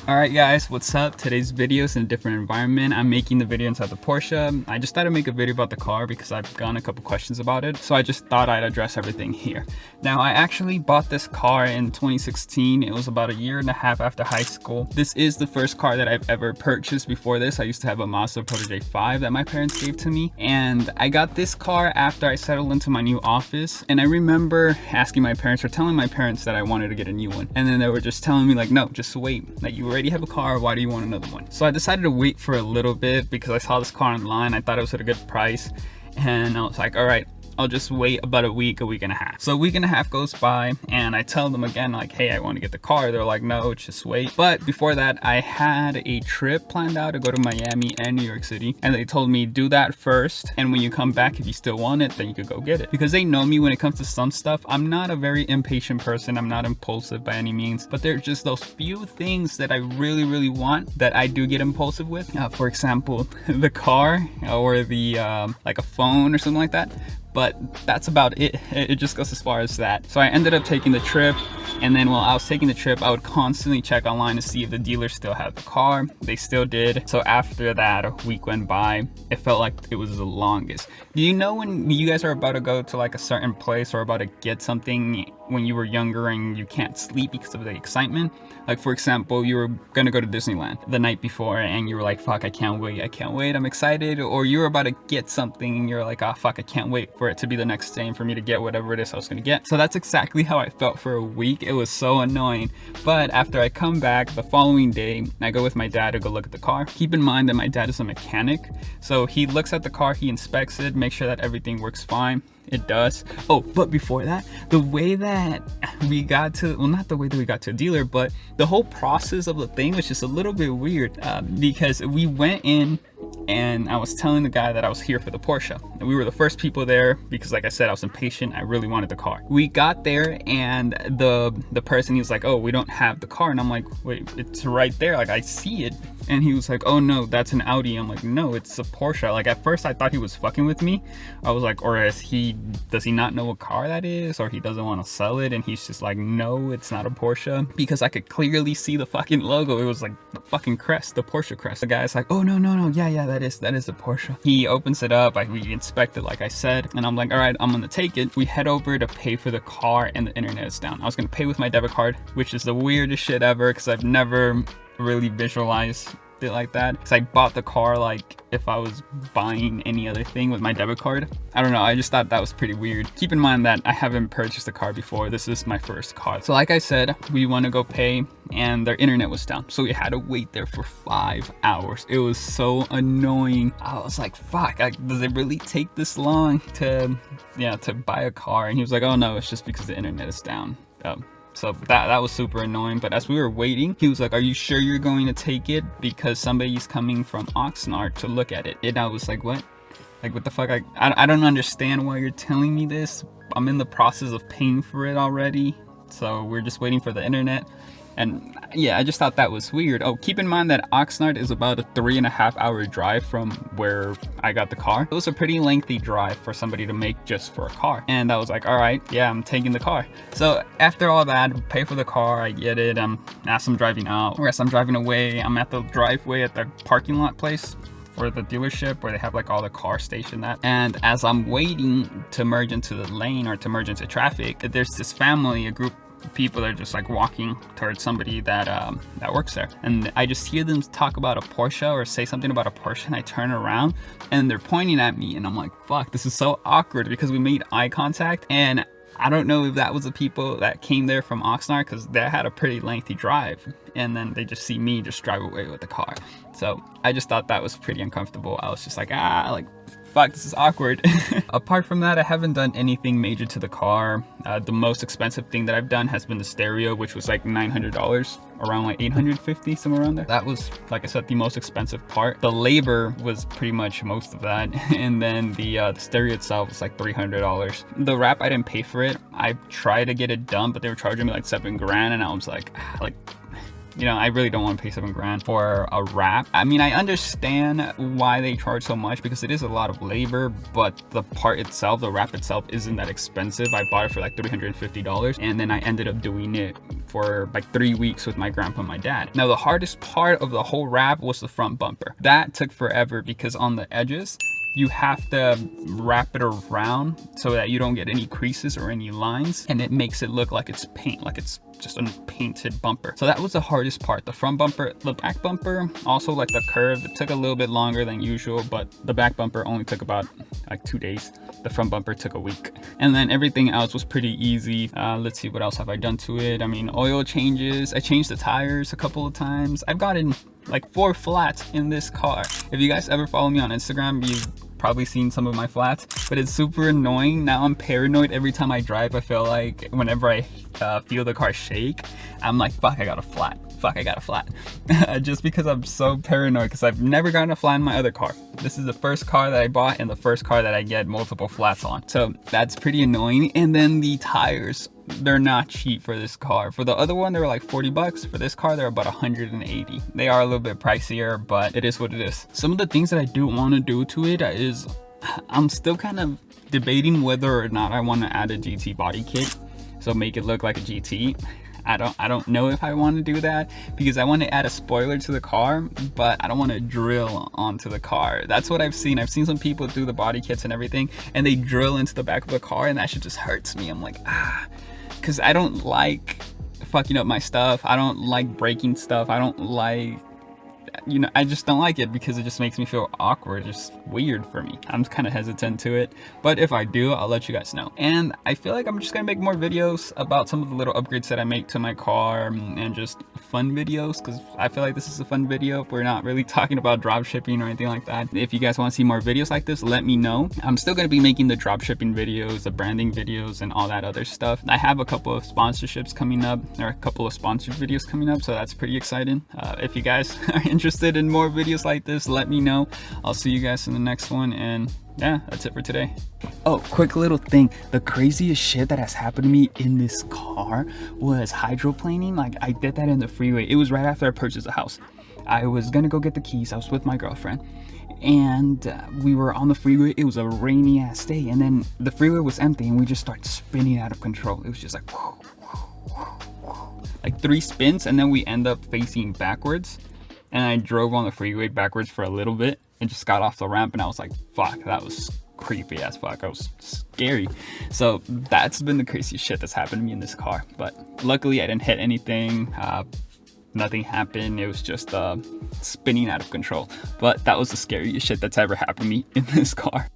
Alright guys, what's up? Today's video is in a different environment. I'm making the video inside the Porsche. I just thought I'd make a video about the car because I've gotten a couple questions about it. So I just thought I'd address everything here. Now I actually bought this car in 2016. It was about a year and a half after high school. This is the first car that I've ever purchased. Before this, I used to have a Mazda Protege 5 that my parents gave to me. And I got this car after I settled into my new office. And I remember asking my parents or telling my parents that I wanted to get a new one. And then they were just telling me like, no, just wait. Like, you already have a car, why do you want another one? So I decided to wait for a little bit because I saw this car online. I thought it was at a good price and I was like, all right, I'll just wait about a week and a half. So a week and a half goes by and I tell them again like, hey, I want to get the car. They're like, no, just wait. But before that, I had a trip planned out to go to Miami and New York City, and they told me do that first, and when you come back, if you still want it, then you could go get it. Because they know me when it comes to some stuff. I'm not a very impatient person. I'm not impulsive by any means, but there's just those few things that I really want that I do get impulsive with. For example, the car or the like a phone or something like that. But that's about it. It just goes as far as that. So I ended up taking the trip, and then while I was taking the trip, I would constantly check online to see if the dealer still had the car. They still did. So after that, a week went by. It felt like it was the longest. Do you know when you guys are about to go to like a certain place or about to get something when you were younger and you can't sleep because of the excitement? Like, for example, you were gonna go to Disneyland the night before and you were like, fuck, I can't wait, I'm excited. Or you were about to get something and you're like, oh fuck, I can't wait for it to be the next day and for me to get whatever it is I was gonna get. So that's exactly how I felt for a week. It was so annoying. But after I come back the following day, I go with my dad to go look at the car. Keep in mind that my dad is a mechanic. So he looks at the car, he inspects it, makes sure that everything works fine. It does. Oh, but before that, the way that we got to, well, not the way that we got to a dealer, but the whole process of the thing was just a little bit weird because we went in and I was telling the guy that I was here for the Porsche. And we were the first people there because, like I said, I was impatient. I really wanted the car. We got there and the person, he was like, oh, we don't have the car. And I'm like, wait, it's right there. Like, I see it. And he was like, oh no, that's an Audi. I'm like, no, it's a Porsche. Like, at first I thought he was fucking with me. I was like, or does he not know what car that is? Or he doesn't want to sell it? And he's just like, no, it's not a Porsche. Because I could clearly see the fucking logo. It was like the fucking crest, the Porsche crest. The guy's like, oh no, yeah, that is a Porsche. He opens it up, we inspect it like I said, and I'm like, all right, I'm gonna take it. We head over to pay for the car and the internet is down. I was gonna pay with my debit card, which is the weirdest shit ever because I've never really visualized it like that, because I bought the car like if I was buying any other thing with my debit card. I don't know, I just thought that was pretty weird. Keep in mind that I haven't purchased a car before. This is my first car. So like I said, we want to go pay and their internet was down, so we had to wait there for 5 hours. It was so annoying. I was like, fuck, does it really take this long to buy a car? And he was like, oh no, it's just because the internet is down. So that was super annoying. But as we were waiting, he was like, are you sure you're going to take it? Because somebody's coming from Oxnard to look at it. And I was like, what? Like, what the fuck? I don't understand why you're telling me this. I'm in the process of paying for it already. So we're just waiting for the internet. And yeah, I just thought that was weird. Oh, keep in mind that Oxnard is about a 3.5 hour drive from where I got the car. It was a pretty lengthy drive for somebody to make just for a car. And I was like, all right, yeah, I'm taking the car. So after all that, pay for the car, I get it. As I'm driving out, or as I'm driving away, I'm at the driveway at the parking lot place for the dealership where they have like all the cars stationed at. And as I'm waiting to merge into the lane or to merge into traffic, there's this family, a group people that are just like walking towards somebody that works there, and I just hear them talk about a Porsche or say something about a Porsche, and I turn around and they're pointing at me and I'm like, fuck, this is so awkward because we made eye contact. And I don't know if that was the people that came there from Oxnard, because they had a pretty lengthy drive, and then they just see me just drive away with the car. So I just thought that was pretty uncomfortable. I was just like, fuck, this is awkward. Apart from that, I haven't done anything major to the car. The most expensive thing that I've done has been the stereo, which was like $900, around like $850, somewhere around there. That was, like I said, the most expensive part. The labor was pretty much most of that. And then the stereo itself was like $300. The wrap, I didn't pay for it. I tried to get it done, but they were charging me like $7 grand, and I was like, you know, I really don't want to pay 7 grand for a wrap. I mean, I understand why they charge so much because it is a lot of labor, but the part itself, the wrap itself, isn't that expensive. I bought it for like $350, and then I ended up doing it for like 3 weeks with my grandpa and my dad. Now, the hardest part of the whole wrap was the front bumper. That took forever because on the edges, you have to wrap it around so that you don't get any creases or any lines, and it makes it look like it's paint, like it's just a painted bumper. So that was the hardest part. The front bumper, the back bumper, also like the curve, it took a little bit longer than usual, but the back bumper only took about like 2 days. The front bumper took a week. And then everything else was pretty easy. Let's see, what else have I done to it? I mean, oil changes. I changed the tires a couple of times. I've gotten like 4 flats in this car. If you guys ever follow me on Instagram, you've probably seen some of my flats, but it's super annoying. Now I'm paranoid every time I drive. I feel like whenever I feel the car shake, I'm like, fuck, I got a flat. Fuck, I got a flat. Just because I'm so paranoid, because I've never gotten a flat in my other car. This is the first car that I bought and the first car that I get multiple flats on. So that's pretty annoying. And then the tires, they're not cheap for this car. For the other one, they were like 40 bucks. For this car, they're about 180. They are a little bit pricier, but it is what it is. Some of the things that I do want to do to it is, I'm still kind of debating whether or not I want to add a GT body kit. So make it look like a GT. I don't know if I want to do that because I want to add a spoiler to the car, but I don't want to drill onto the car. That's what I've seen. I've seen some people do the body kits and everything, and they drill into the back of the car, and that shit just hurts me. I'm like, because I don't like fucking up my stuff. I don't like breaking stuff. I don't like, you know, I just don't like it because it just makes me feel awkward, just weird for me. I'm kind of hesitant to it, but if I do, I'll let you guys know. And I feel like I'm just gonna make more videos about some of the little upgrades that I make to my car and just fun videos, because I feel like this is a fun video. We're not really talking about drop shipping or anything like that. If you guys want to see more videos like this, let me know. I'm still gonna be making the drop shipping videos, the branding videos, and all that other stuff. I have a couple of sponsorships coming up, or a couple of sponsored videos coming up, so that's pretty exciting. If you guys are interested in more videos like this, let me know. I'll see you guys in the next one, and yeah, that's it for today. Oh, quick little thing. The craziest shit that has happened to me in this car was hydroplaning. Like, I did that in the freeway. It was right after I purchased the house. I was gonna go get the keys. I was with my girlfriend, and we were on the freeway. It was a rainy ass day, and then the freeway was empty, and we just started spinning out of control. It was just like, like 3 spins, and then we end up facing backwards. And I drove on the freeway backwards for a little bit and just got off the ramp, and I was like, fuck, that was creepy as fuck. I was scary. So that's been the craziest shit that's happened to me in this car. But luckily I didn't hit anything. Nothing happened. It was just spinning out of control. But that was the scariest shit that's ever happened to me in this car.